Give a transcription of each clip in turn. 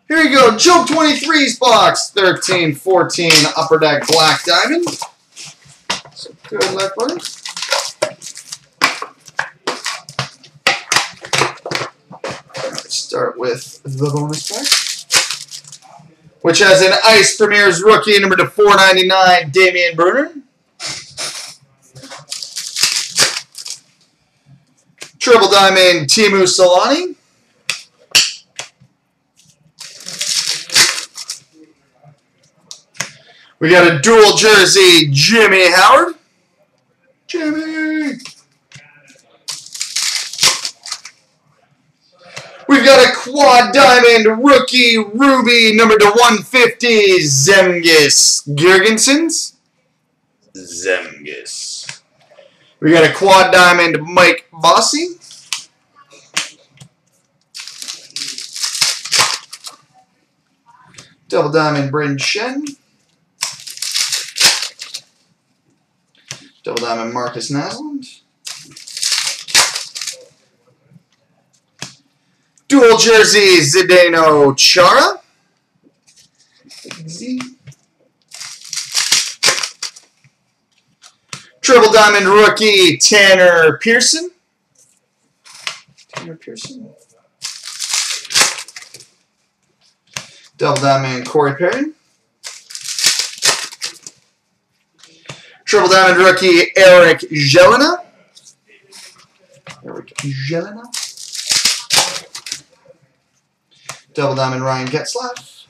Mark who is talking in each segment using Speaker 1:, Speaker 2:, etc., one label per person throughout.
Speaker 1: Here you go, jope23's box, 13-14 Upper Deck Black Diamond. So good luck, buddy. Let's start with the bonus pack, which has an Ice Premier's rookie number to 499, Damian Brunner. Triple Diamond, Timu Solani. We got a dual jersey, Jimmy Howard. Jimmy! We've got a quad diamond rookie ruby number to 150, Zemgus Girgensons. Zemgus. We got a quad diamond Mike Bossy. Double diamond Bryn Shen. Double diamond Marcus Naslund. Dual jersey Zdeno Chara. Triple diamond rookie Tanner Pearson. Double diamond Corey Perry. Triple diamond rookie Eric Jelena. Double diamond Ryan Getzlaff.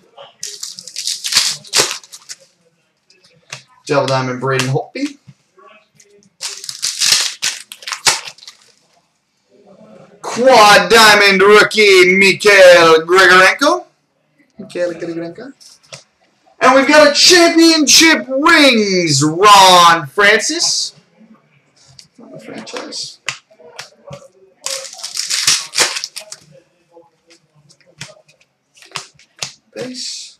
Speaker 1: Double diamond Braden Holtby. Quad diamond rookie Mikhail Grigorenko. And we've got a championship rings, Ron Francis. Not the franchise. Base.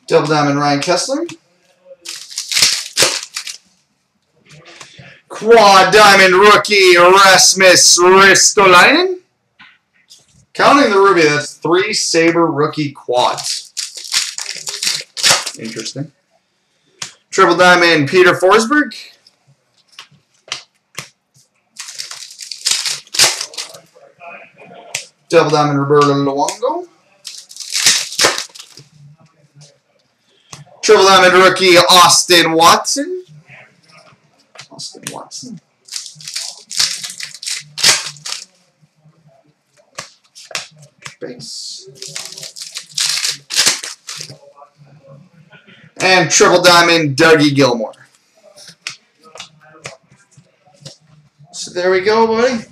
Speaker 1: Double diamond Ryan Kessler. Quad diamond rookie Rasmus Ristolainen. Counting the ruby, that's 3 Saber rookie quads. Interesting. Triple diamond Peter Forsberg. Double diamond Roberto Luongo. Triple diamond rookie Austin Watson. Base. And triple diamond Dougie Gilmore. So there we go, buddy.